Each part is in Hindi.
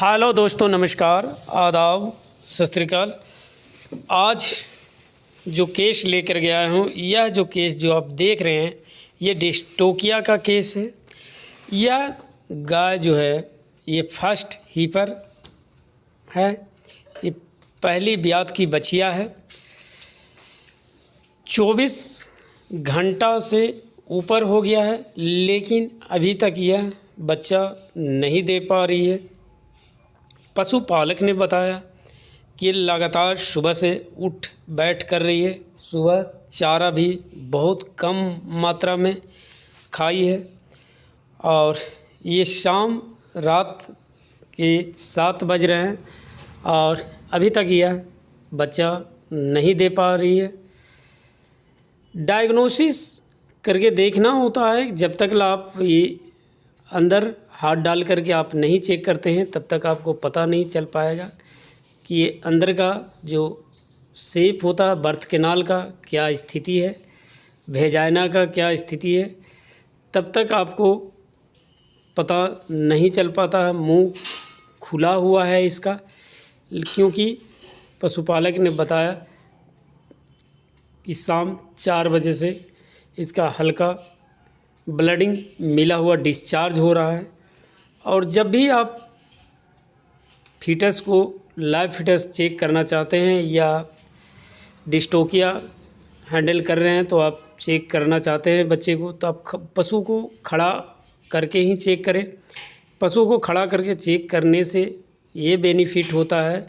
हेलो दोस्तों, नमस्कार, आदाब, सत श्री अकाल। आज जो केस लेकर गया हूँ, यह जो केस जो आप देख रहे हैं, ये डिस्टोकिया का केस है। यह गाय जो है ये फर्स्ट हीपर है, ये पहली ब्यात की बछिया है। 24 घंटा से ऊपर हो गया है, लेकिन अभी तक यह बच्चा नहीं दे पा रही है। पशुपालक ने बताया कि लगातार सुबह से उठ बैठ कर रही है। सुबह चारा भी बहुत कम मात्रा में खाई है और ये शाम रात के 7 बज रहे हैं और अभी तक यह बच्चा नहीं दे पा रही है। डायग्नोसिस करके देखना होता है। जब तक आप ये अंदर हाथ डाल करके आप नहीं चेक करते हैं, तब तक आपको पता नहीं चल पाएगा कि ये अंदर का जो शेप होता है बर्थ कैनाल का क्या स्थिति है, वेजाइना का क्या स्थिति है, तब तक आपको पता नहीं चल पाता है। मुंह खुला हुआ है इसका, क्योंकि पशुपालक ने बताया कि शाम 4 बजे से इसका हल्का ब्लडिंग मिला हुआ डिस्चार्ज हो रहा है। और जब भी आप फीटस को लाइव फीटस चेक करना चाहते हैं या डिस्टोकिया हैंडल कर रहे हैं, तो आप चेक करना चाहते हैं बच्चे को, तो आप पशु को खड़ा करके ही चेक करें। पशु को खड़ा करके चेक करने से ये बेनिफिट होता है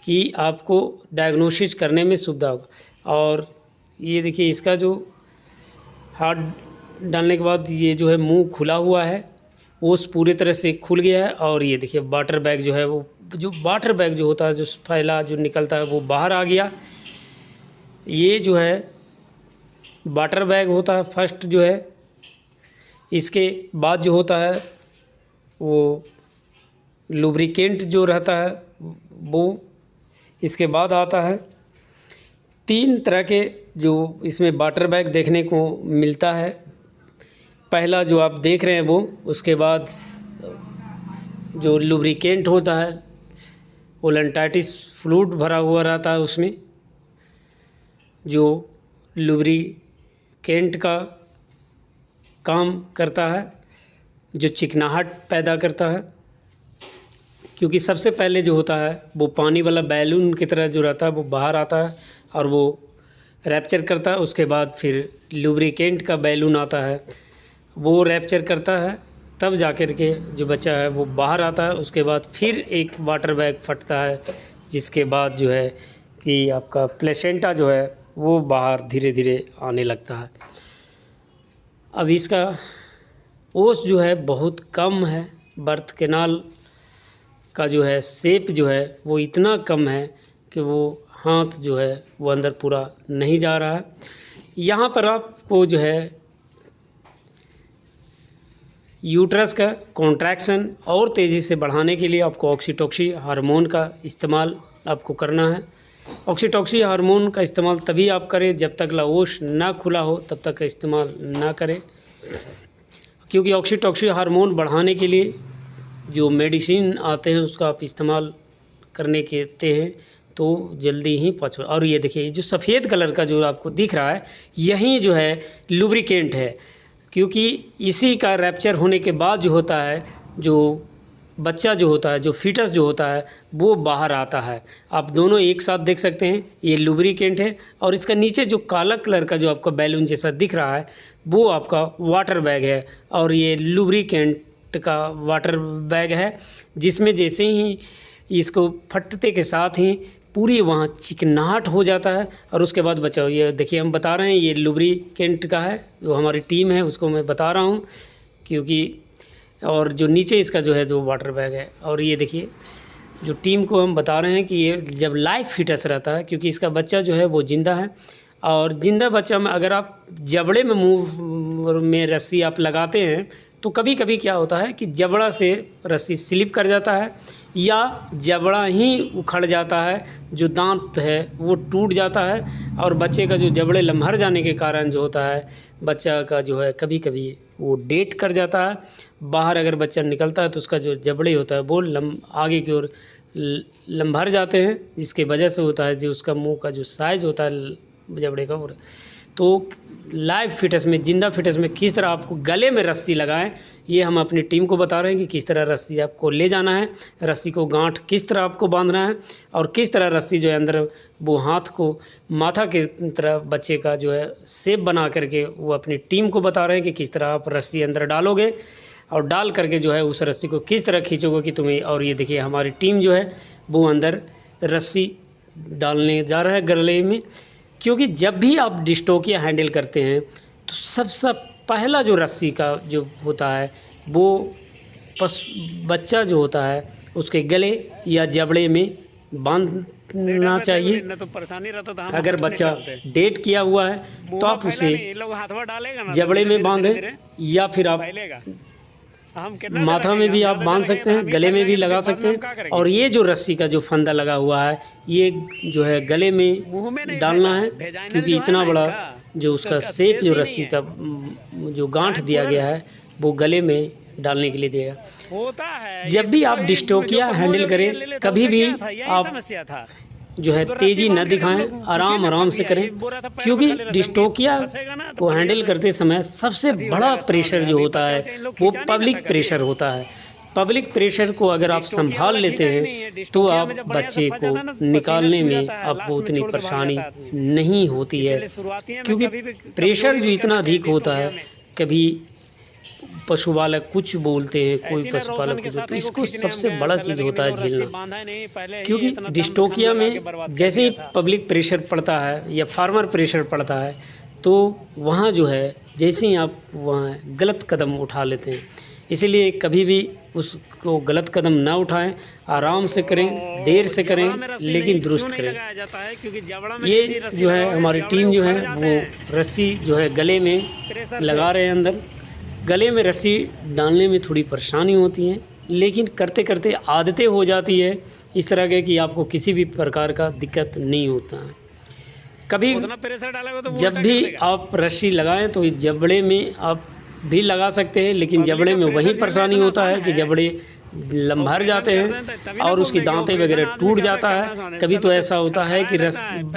कि आपको डायग्नोसिस करने में सुविधा होगा। और ये देखिए, इसका जो हाथ डालने के बाद ये जो है मुंह खुला हुआ है, वो पूरी तरह से खुल गया है। और ये देखिए वाटर बैग जो है, वो जो वाटर बैग जो होता है, जो फैला जो निकलता है, वो बाहर आ गया। ये जो है वाटर बैग होता है फर्स्ट जो है। इसके बाद जो होता है वो लुब्रिकेंट जो रहता है वो इसके बाद आता है। 3 तरह के जो इसमें वाटर बैग देखने को मिलता है। पहला जो आप देख रहे हैं वो, उसके बाद जो लुब्रिकेंट होता है, ओलंटाइटिस फ्लूइड भरा हुआ रहता है उसमें, जो लुब्रिकेंट का काम करता है, जो चिकनाहट पैदा करता है। क्योंकि सबसे पहले जो होता है वो पानी वाला बैलून की तरह जो रहता है वो बाहर आता है और वो रैप्चर करता है। उसके बाद फिर लुब्रिकेंट का बैलून आता है, वो रैप्चर करता है, तब जाकर के जो बच्चा है वो बाहर आता है। उसके बाद फिर एक वाटर बैग फटता है, जिसके बाद जो है कि आपका प्लेसेंटा जो है वो बाहर धीरे धीरे आने लगता है। अब इसका ओस जो है बहुत कम है, बर्थ कैनाल का जो है शेप जो है वो इतना कम है कि वो हाथ जो है वो अंदर पूरा नहीं जा रहा है। यहाँ पर आपको जो है यूट्रस का कॉन्ट्रैक्शन और तेज़ी से बढ़ाने के लिए आपको ऑक्सीटोसिन हार्मोन का इस्तेमाल आपको करना है। ऑक्सीटोसिन हार्मोन का इस्तेमाल तभी आप करें जब तक ओस ना खुला हो, तब तक का इस्तेमाल ना करें। क्योंकि ऑक्सीटोसिन हार्मोन बढ़ाने के लिए जो मेडिसिन आते हैं उसका आप इस्तेमाल करने कहते हैं तो जल्दी ही पच। और ये देखिए, जो सफ़ेद कलर का जो आपको दिख रहा है, यही जो है लुब्रिकेंट है। क्योंकि इसी का रैप्चर होने के बाद जो होता है, जो बच्चा जो होता है, जो फीटस जो होता है, वो बाहर आता है। आप दोनों एक साथ देख सकते हैं, ये लुब्रिकेंट है और इसका नीचे जो काला कलर का जो आपका बैलून जैसा दिख रहा है वो आपका वाटर बैग है। और ये लुब्रिकेंट का वाटर बैग है, जिसमें जैसे ही इसको फटते के साथ ही पूरी वहाँ चिकनाहट हो जाता है। और उसके बाद बचा, ये देखिए हम बता रहे हैं, ये लुब्रिकेंट का है, जो हमारी टीम है उसको मैं बता रहा हूँ। क्योंकि और जो नीचे इसका जो है जो वाटर बैग है। और ये देखिए, जो टीम को हम बता रहे हैं कि ये जब लाइव फीटस रहता है, क्योंकि इसका बच्चा जो है वो जिंदा है। और जिंदा बच्चा में अगर आप जबड़े में मुंह में रस्सी आप लगाते हैं, तो कभी कभी क्या होता है कि जबड़ा से रस्सी स्लिप कर जाता है या जबड़ा ही उखड़ जाता है, जो दांत है वो टूट जाता है। और बच्चे का जो जबड़े लम्हर जाने के कारण जो होता है, बच्चा का जो है कभी कभी वो डेथ कर जाता है। बाहर अगर बच्चा निकलता है तो उसका जो जबड़े होता है वो आगे की ओर लम्भर जाते हैं, जिसके वजह से होता है जो उसका मुंह का जो साइज़ होता है जबड़े का। तो लाइव फिटनेस में, जिंदा फिटनेस में किस तरह आपको गले में रस्सी लगाएं, ये हम अपनी टीम को बता रहे हैं कि किस तरह रस्सी आपको ले जाना है, रस्सी को गांठ किस तरह आपको बांधना है, और किस तरह रस्सी जो है अंदर वो हाथ को माथा की तरह बच्चे का जो है शेप बना करके वो अपनी टीम को बता रहे हैं कि किस तरह आप रस्सी अंदर डालोगे और डाल करके जो है उस रस्सी को किस तरह खींचोगे कि तुम्हें। और ये देखिए हमारी टीम जो है वो अंदर रस्सी डालने जा रहा है गले में, क्योंकि जब भी आप डिस्टोकिया हैंडल करते हैं तो सबसे पहला जो रस्सी का जो होता है वो बच्चा जो होता है उसके गले या जबड़े में बांधना चाहिए। तो परेशानी रहता था, अगर बच्चा डेट किया हुआ है तो आप उसे जबड़े में बांधें, या फिर आप माथा में भी आप बांध सकते हैं, गले में भी लगा सकते हैं। और ये जो रस्सी का जो फंदा लगा हुआ है ये जो है गले में डालना है, क्योंकि इतना बड़ा जो उसका शेप जो रस्सी का जो गांठ दिया गया है वो गले में डालने के लिए दिया होता है। जब भी आप डिस्टोकिया हैंडल करें कभी भी आप जो है तेज़ी न दिखाएं, आराम से करें, क्योंकि डिस्टोकिया को हैंडल करते समय सबसे बड़ा प्रेशर जो होता है वो पब्लिक प्रेशर होता है। पब्लिक प्रेशर को अगर आप संभाल लेते हैं तो आप बच्चे को निकालने में आपको उतनी परेशानी नहीं होती है, क्योंकि प्रेशर जो इतना अधिक होता है, कभी पशुपालक कुछ बोलते हैं, कोई पशुपालक कुछ, तो इसको सबसे बड़ा चीज़ होता है झेलना। क्योंकि डिस्टोकिया में जैसे ही पब्लिक प्रेशर पड़ता है या फार्मर प्रेशर पड़ता है तो वहाँ जो है जैसे ही आप वहाँ गलत कदम उठा लेते हैं। इसीलिए कभी भी उसको गलत कदम ना उठाएं, आराम से करें, देर से करें, लेकिन दुरुस्त करें। ये जो है हमारी टीम जो है वो रस्सी जो है गले में लगा रहे हैं। अंदर गले में रस्सी डालने में थोड़ी परेशानी होती है, लेकिन करते करते आदतें हो जाती है इस तरह के कि आपको किसी भी प्रकार का दिक्कत नहीं होता है। कभी जब भी आप रस्सी लगाएं तो इस जबड़े में आप भी लगा सकते हैं, लेकिन जबड़े में वही परेशानी होता है कि जबड़े लम्भर जाते हैं और उसकी दांतें वगैरह टूट जाता है। कभी तो ऐसा होता है कि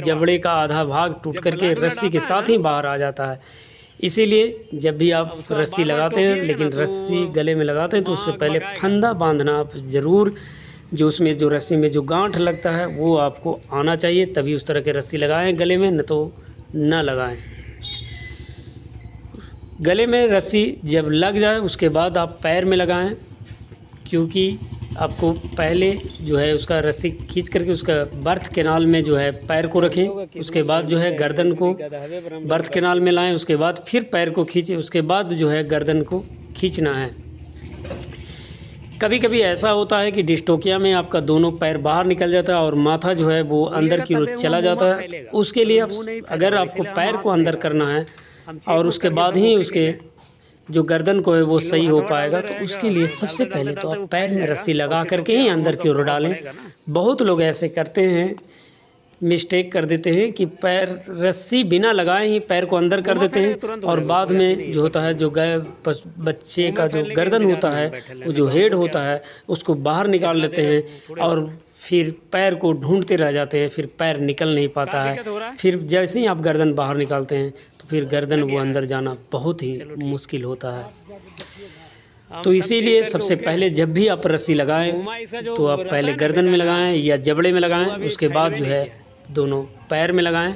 जबड़े का आधा भाग टूट करके रस्सी के साथ ही बाहर आ जाता है। इसीलिए जब भी आप रस्सी लगाते हैं, लेकिन रस्सी गले में लगाते हैं तो उससे पहले फंदा बांधना आप ज़रूर, जो उसमें जो रस्सी में जो गांठ लगता है वो आपको आना चाहिए, तभी उस तरह के रस्सी लगाएं गले में, न तो न लगाएं। गले में रस्सी जब लग जाए उसके बाद आप पैर में लगाएं, क्योंकि आपको पहले जो है उसका रस्सी खींच करके उसका बर्थ कैनाल में जो है पैर को रखें, उसके बाद जो है गर्दन को बर्थ कैनाल में लाएं, उसके बाद फिर पैर को खींचें, उसके बाद जो है गर्दन को खींचना है। कभी कभी ऐसा होता है कि डिस्टोकिया में आपका दोनों पैर बाहर निकल जाता है और माथा जो है वो अंदर की ओर चला जाता है। उसके लिए अगर आपको पैर को अंदर करना है और उसके बाद ही उसके जो गर्दन को है वो सही हो पाएगा, तो उसके लिए सबसे पहले तो आप पैर में रस्सी लगा करके ही अंदर की ओर डालें। बहुत लोग ऐसे करते हैं, मिस्टेक कर देते हैं कि पैर रस्सी बिना लगाए ही पैर को अंदर कर देते हैं और बाद में जो होता है जो बच्चे का जो गर्दन होता है वो जो हेड होता है उसको बाहर निकाल लेते हैं और फिर पैर को ढूंढते रह जाते हैं, फिर पैर निकल नहीं पाता है। फिर जैसे ही आप गर्दन बाहर निकालते हैं तो फिर गर्दन वो अंदर जाना बहुत ही मुश्किल होता है। तो इसीलिए सबसे पहले जब भी आप रस्सी लगाएं तो आप पहले गर्दन में लगाएं या जबड़े में लगाएं, उसके बाद जो है दोनों पैर में लगाएं,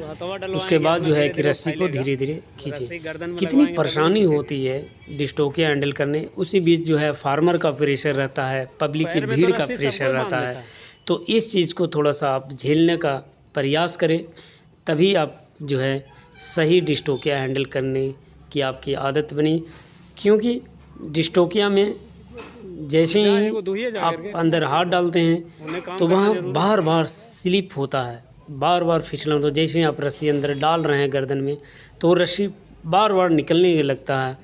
उसके बाद जो है कि रस्सी को धीरे धीरे खींचें। कितनी परेशानी होती है डिस्टोकिया हैंडल करने, उसी बीच जो है फार्मर का प्रेशर रहता है, पब्लिक की भीड़ का प्रेशर रहता है। तो इस चीज़ को थोड़ा सा आप झेलने का प्रयास करें, तभी आप जो है सही डिस्टोकिया हैंडल करने की आपकी आदत बनी। क्योंकि डिस्टोकिया में जैसे ही आप अंदर हाथ डालते हैं तो वहाँ बार बार स्लिप होता है, बार बार फिसलन होता है। जैसे ही आप रस्सी अंदर डाल रहे हैं गर्दन में तो रस्सी बार बार निकलने लगता है,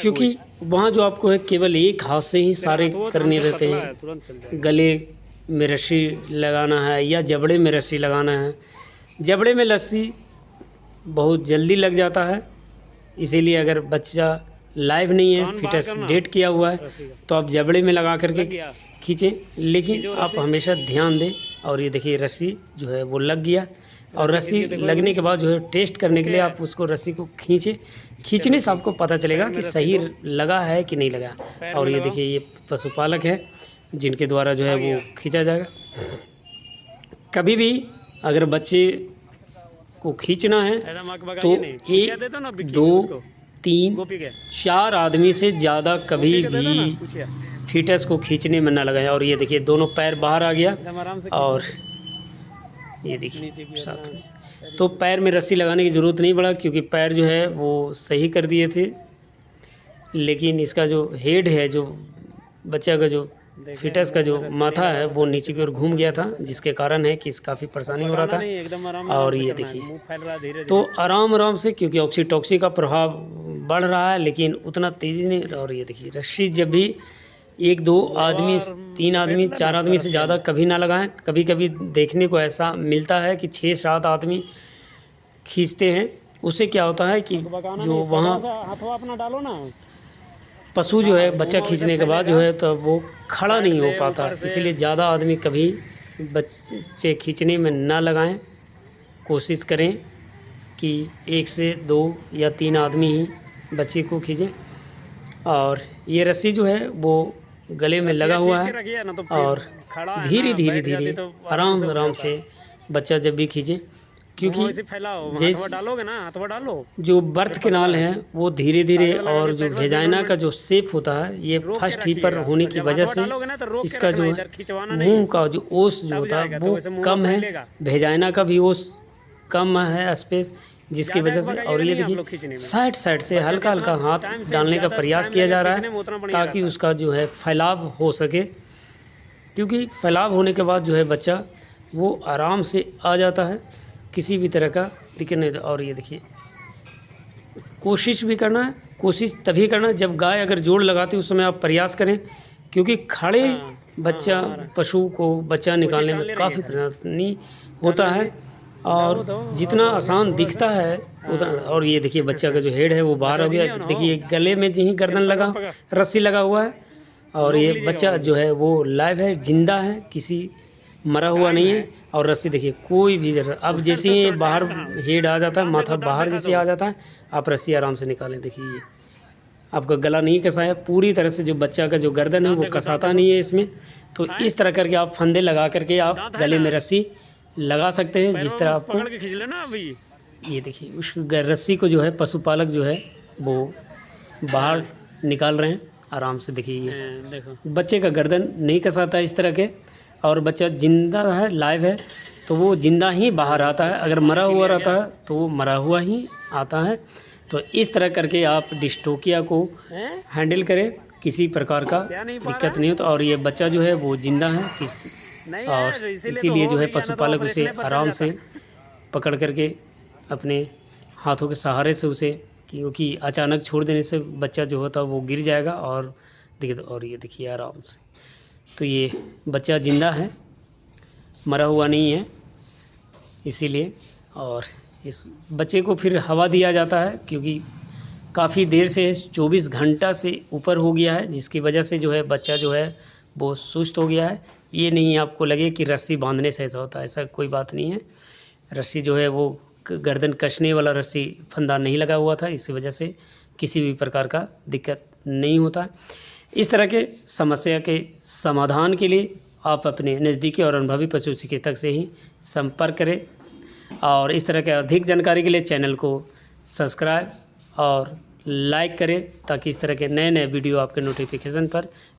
क्योंकि वहाँ जो आपको है केवल एक हाथ से ही सारे करने रहते हैं। गले में रस्सी लगाना है या जबड़े में रस्सी लगाना है। जबड़े में रस्सी बहुत जल्दी लग जाता है, इसीलिए अगर बच्चा लाइव नहीं है, कान बाहर फिटस करना। डेट किया हुआ है, रस्सी का तो आप जबड़े में लगा लग करके गया। खींचें। लेकिन खींचो आप रस्सी। हमेशा ध्यान दें। और ये देखिए रस्सी जो है वो लग गया, और रस्सी रस्सी खींच के देखो लगने एक के बाद जो है टेस्ट करने के लिए ओके। आप उसको रस्सी को खींचें। खींचने से आपको पता चलेगा पैर में कि रस्सी सही दो। लगा है कि नहीं लगा। पैर और में ये लगाओ। देखिए ये पशुपालक है जिनके द्वारा जो है आ वो गया। खींचा जाएगा। कभी भी अगर बच्चे को खींचना है ऐसा मक बगा तो ये नहीं पूछिया दे दो ना 1 बिक्की 2 उसको 3 गोपी के 4 आदमी से ज़्यादा कभी गोपी के दे दो ना भी पूछिया फीटस को खींचने में ना लगाएं। और ये देखिए दोनों पैर बाहर आ गया, एकदम आराम से और खींचो। ये देखिए नीचे की ओर साथ हाँ। में। तो पैर में रस्सी लगाने की ज़रूरत नहीं पड़ा, क्योंकि पैर जो है वो सही कर दिए थे। लेकिन इसका जो हेड है, जो बच्चा का जो फीटस का जो माथा है वो नीचे की ओर घूम गया था, जिसके कारण है कि काफ़ी परेशानी हो रहा पकाना था। नहीं, एकदम आराम और से ये करना है। देखिए मुंह फैल रहा है धीरे तो धीरे। आराम आराम से, क्योंकि ऑक्सीटॉक्सी का प्रभाव बढ़ रहा है, लेकिन उतना तेज़ी नहीं। और ये देखिए रस्सी जब भी 1 2 आदमी, 3 आदमी, 4 आदमी से ज़्यादा कभी ना लगाएं। कभी कभी देखने को ऐसा मिलता है कि 6 7 आदमी खींचते हैं। उससे क्या होता है कि बकाना जो नहीं, वहाँ सदा सा हाथवा अपना डालो ना। पशु जो है बच्चा खींचने के बाद जो है तो वो खड़ा साइड नहीं हो से, पाता। ऊपर से। इसलिए ज़्यादा आदमी कभी बच्चे खींचने में ना लगाएं। कोशिश करें कि 1 से 2 या 3 आदमी ही बच्चे को खींचें। और ये रस्सी जो है वो गले में लगा हुआ खींच के है, रखिए ना तो फिर और खड़ा है धीरे ना, धीरे बैठ जाती धीरे तो आराम हो आराम जाता से है। बच्चा जब भी खींचे, क्योंकि मुंह ऐसे फैलाओ, जैसे- हाथवा डालोगे ना, हाथवा डालो। जो बर्थ कैनाल है वो धीरे धीरे, ताकि लगा और के जो साइड में वेजाइना से का जो शेप होता है ये रोक के फर्स्ट ही पर रखिएगा। होने तो की जब वजह हाथवा से डालोगे ना तो रोक के इसका रखना, जो इधर खिंचवाना नहीं। मुंह का जो ओस जो तब होता है जाएगा, तो वो वैसे मुंह कम है। फैलेगा। वेजाइना का भी ओस कम है स्पेस, जिसकी ज़्यादा वजह से। भगाइएगा और ये नहीं आप लोग देखिए खींचने में। साइड साइड से बच्चा हल्का हल्का जितना हाथ टाइम से डालने का ज़्यादा प्रयास टाइम किया लगे जा रहा खींचने में, उतना है, बढ़िया ताकि रहता है। उसका जो है फैलाव हो सके। क्योंकि फैलाव होने के बाद जो है बच्चा वो आराम से आ जाता है, किसी भी तरह का दिक्कत नहीं। और ये देखिए कोशिश भी करना है, कोशिश तभी करना है जब गाय अगर जोड़ लगाती है उस समय आप प्रयास करें, क्योंकि खड़े बच्चा पशु को बच्चा निकालने में काफ़ी परेशानी होता है। और जितना आसान दिखता है उतना। और ये देखिए बच्चा का जो हेड है वो बाहर हो गया। देखिए गले में ही गर्दन लगा, रस्सी लगा हुआ है। और ये बच्चा जो है वो लाइव है, जिंदा है, किसी मरा हुआ नहीं है। और रस्सी देखिए कोई भी अब जैसे ही बाहर हेड आ जाता है, माथा बाहर जैसे आ जाता है, आप रस्सी आराम से निकालें। देखिए ये आपका गला नहीं कसाया पूरी तरह से, जो बच्चा का जो गर्दन है वो कसाता नहीं है इसमें। तो इस तरह करके आप फंदे लगा करके आप गले में रस्सी लगा सकते हैं, जिस तरह आपको। पकड़ के खींच लेना अभी। ये देखिए उस रस्सी को जो है पशुपालक जो है वो बाहर निकाल रहे हैं आराम से। देखिए ये देखो बच्चे का गर्दन नहीं कसाता इस तरह के, और बच्चा जिंदा है, लाइव है, तो वो जिंदा ही बाहर आता है। अगर मरा हुआ रहता है तो वो मरा हुआ ही आता है। तो इस तरह करके आप डिस्टोकिया को हैंडल करें, किसी प्रकार का दिक्कत नहीं होता। और ये बच्चा जो है वो जिंदा है और इसीलिए जो है पशुपालक उसे आराम से पकड़ करके अपने हाथों के सहारे से उसे, क्योंकि अचानक छोड़ देने से बच्चा जो होता है वो गिर जाएगा। और देखिए, और ये देखिए आराम से, तो ये बच्चा ज़िंदा है, मरा हुआ नहीं है इसीलिए। और इस बच्चे को फिर हवा दिया जाता है, क्योंकि काफ़ी देर से 24 घंटा से ऊपर हो गया है, जिसकी वजह से जो है बच्चा जो है वो सुस्त हो गया है। ये नहीं आपको लगे कि रस्सी बांधने से ऐसा होता है, ऐसा कोई बात नहीं है। रस्सी जो है वो गर्दन कसने वाला रस्सी फंदा नहीं लगा हुआ था, इसी वजह से किसी भी प्रकार का दिक्कत नहीं होता। इस तरह के समस्या के समाधान के लिए आप अपने नज़दीकी और अनुभवी पशु चिकित्सक से ही संपर्क करें। और इस तरह के अधिक जानकारी के लिए चैनल को सब्सक्राइब और लाइक करें, ताकि इस तरह के नए नए वीडियो आपके नोटिफिकेशन पर